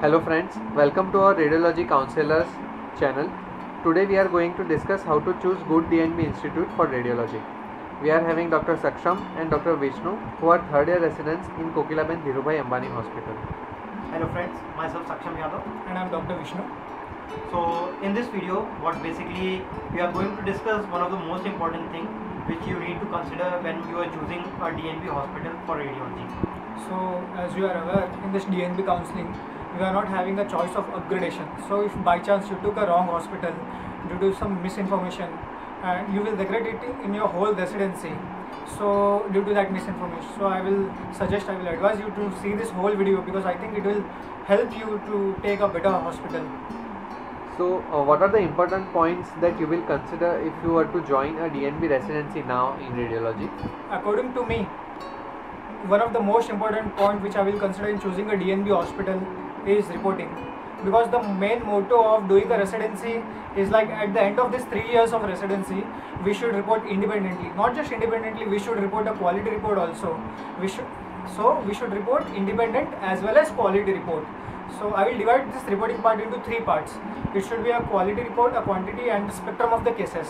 Hello friends, welcome to our Radiology Counselors channel. Today we are going to discuss how to choose good DNB institute for radiology. We are having Dr. Saksham and Dr. Vishnu who are third year residents in Kokilaben Dhirubhai Ambani Hospital. Hello friends, myself Saksham Yadav and I am Dr. Vishnu. So in this video, what basically we are going to discuss one of the most important things which you need to consider when you are choosing a DNB hospital for radiology. So as you are aware, in this DNB counseling, we are not having a choice of upgradation. So if by chance you took a wrong hospital due to some misinformation, and you will regret it in your whole residency. So due to that misinformation, so I will advise you to see this whole video because I think it will help you to take a better hospital. So what are the important points that you will consider if you were to join a DNB residency now in radiology? According to me, one of the most important points which I will consider in choosing a DNB hospital is reporting, because the main motto of doing a residency is like at the end of this 3 years of residency we should report independently. Not just independently, we should report a quality report also. We should report independent as well as quality report. So I will divide this reporting part into 3 parts. It should be a quality report, a quantity and spectrum of the cases.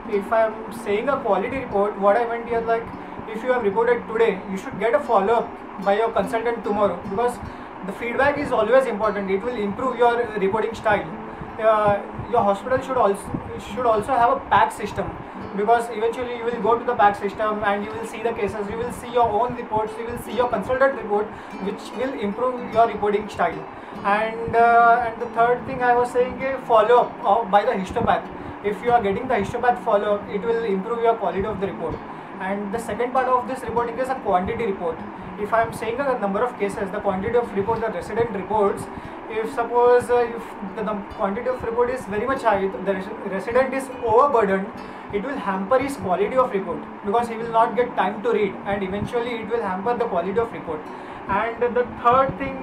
If I am saying a quality report, what I meant here, like if you have reported today, you should get a follow-up by your consultant tomorrow, because the feedback is always important. It will improve your reporting style. Your hospital should also have a PAC system, because eventually you will go to the PAC system and you will see the cases, you will see your own reports, you will see your consultant report, which will improve your reporting style. And the third thing I was saying is follow-up by the histopath. If you are getting the histopath follow-up, it will improve your quality of the report. And the second part of this reporting is a quantity report. If I am saying a number of cases, the quantity of report, the resident reports, if suppose if the quantity of report is very much high, the resident is overburdened, it will hamper his quality of report, because he will not get time to read, and eventually it will hamper the quality of report. And the third thing,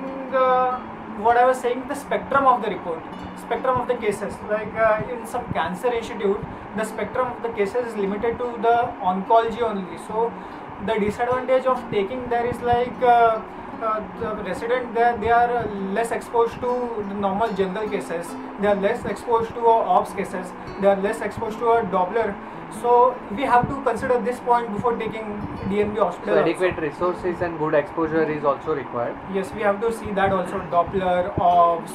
what I was saying, the spectrum of the report, spectrum of the cases, like in some cancer institute, the spectrum of the cases is limited to the oncology only. So the disadvantage of taking there is like the resident there, they are less exposed to the normal general cases, they are less exposed to OPS cases, they are less exposed to a Doppler. So we have to consider this point before taking DNB hospital. So adequate resources and good exposure is also required. Yes, we have to see that also, Doppler, OPS,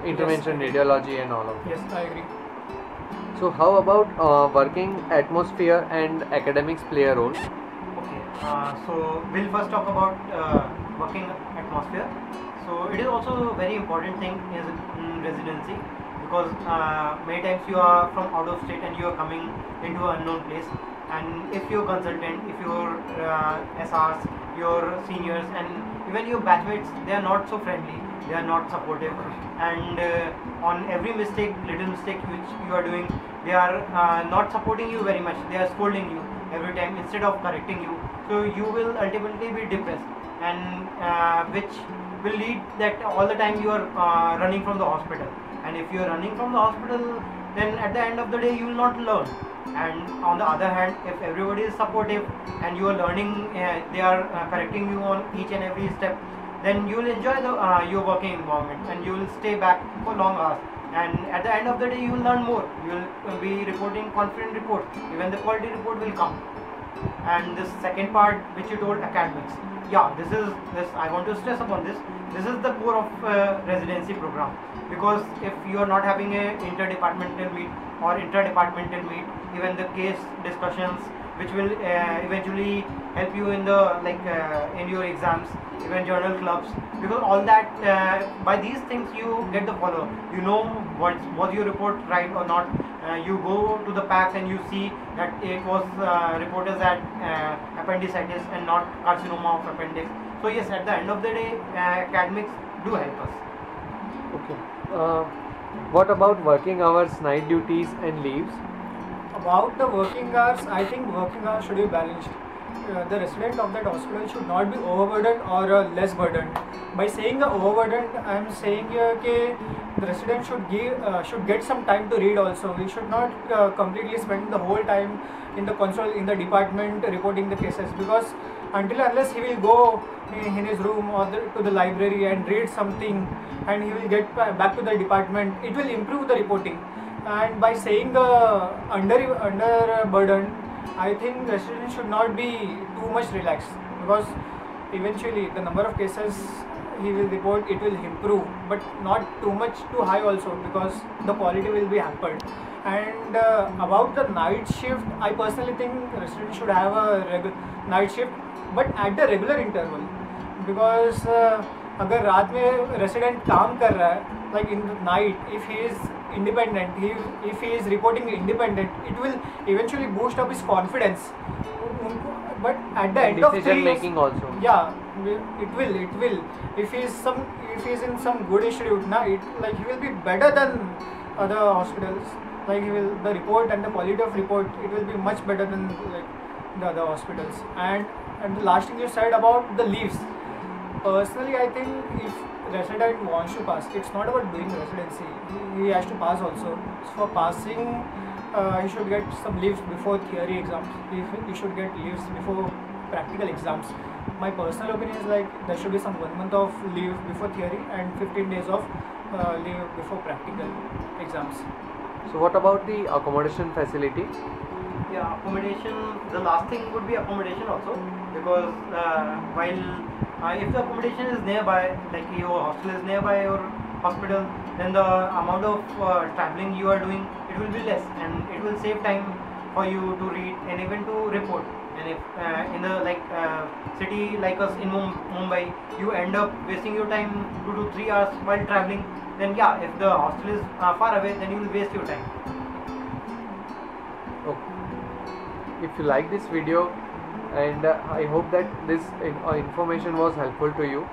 intervention, yes, radiology and all of that. Yes, I agree. So how about working atmosphere and academics play a role? Okay, so we'll first talk about working atmosphere. So it is also a very important thing in residency, because many times you are from out of state and you are coming into an unknown place, and if your consultant, if your SRs, your seniors and even your batchmates, they are not so friendly, they are not supportive, and on every mistake, little mistake which you are doing, they are not supporting you very much, they are scolding you every time instead of correcting you. So you will ultimately be depressed, and which will lead that all the time you are running from the hospital. And if you are running from the hospital, then at the end of the day you will not learn. And on the other hand, if everybody is supportive and you are learning, they are correcting you on each and every step, then you will enjoy your working environment and you will stay back for long hours. And at the end of the day you will learn more, you will be reporting confident reports, even the quality report will come. And this second part which you told, academics, yeah, this I want to stress upon this. This is the core of residency program, because if you are not having a interdepartmental meet or interdepartmental meet, even the case discussions which will eventually help you in the in your exams, even journal clubs, because all that by these things you get the follow. You know was your report right or not. You go to the PACs and you see that it was reported as appendicitis and not carcinoma of appendix. So yes, at the end of the day, academics do help us. Okay. What about working hours, night duties and leaves? About the working hours, I think working hours should be balanced. The resident of that hospital should not be overburdened or less burdened. By saying overburdened, I am saying that the resident should get some time to read also. We should not completely spend the whole time in the console, in the department reporting the cases, because until unless he will go in his room or to the library and read something, and he will get back to the department, it will improve the reporting. And by saying the under burden, I think residents should not be too much relaxed, because eventually the number of cases he will report, it will improve, but not too much too high also, because the quality will be hampered. And about the night shift, I personally think residents should have a night shift, but at the regular interval, because अगर रात में resident काम कर रहा है, like in the night, if he is independent, if he is reporting independent, it will eventually boost up his confidence. But at the end of 3 decision years, making also. yeah, it will. If he is in some good institute, he will be better than other hospitals. Like the report and the quality of report, it will be much better than like the other hospitals. And the last thing you said about the leaves. Personally, I think if resident wants to pass, it's not about doing residency. He has to pass also. For passing, he should get some leaves before theory exams. He should get leaves before practical exams. My personal opinion is like there should be some 1 month of leave before theory and 15 days of leave before practical exams. So what about the accommodation facility? Yeah, accommodation, the last thing would be accommodation also, because if the accommodation is nearby, like your hostel is nearby your hospital, then the amount of traveling you are doing, it will be less, and it will save time for you to read and even to report. And if in the city like us in Mumbai, you end up wasting your time 2 to 3 hours while traveling, then yeah, if the hostel is far away, then you will waste your time. Okay. If you like this video, and I hope that this information was helpful to you.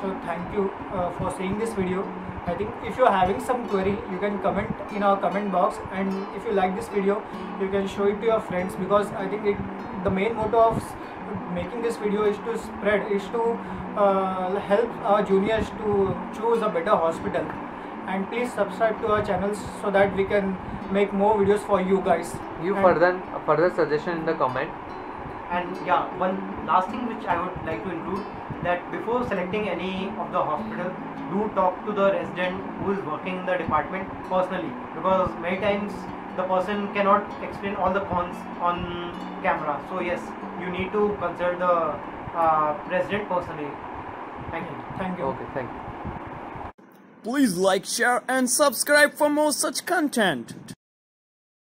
So thank you for seeing this video. I think if you are having some query, you can comment in our comment box, and if you like this video, you can show it to your friends, because I think the main motto of making this video is to help our juniors to choose a better hospital. And please subscribe to our channels so that we can make more videos for you guys. Give further suggestion in the comment. And yeah, one last thing which I would like to include, that before selecting any of the hospital, do talk to the resident who is working in the department personally, because many times the person cannot explain all the cons on camera. So yes, you need to consult the resident personally. Thank you. Thank you. Okay, thank you. Please like, share and subscribe for more such content.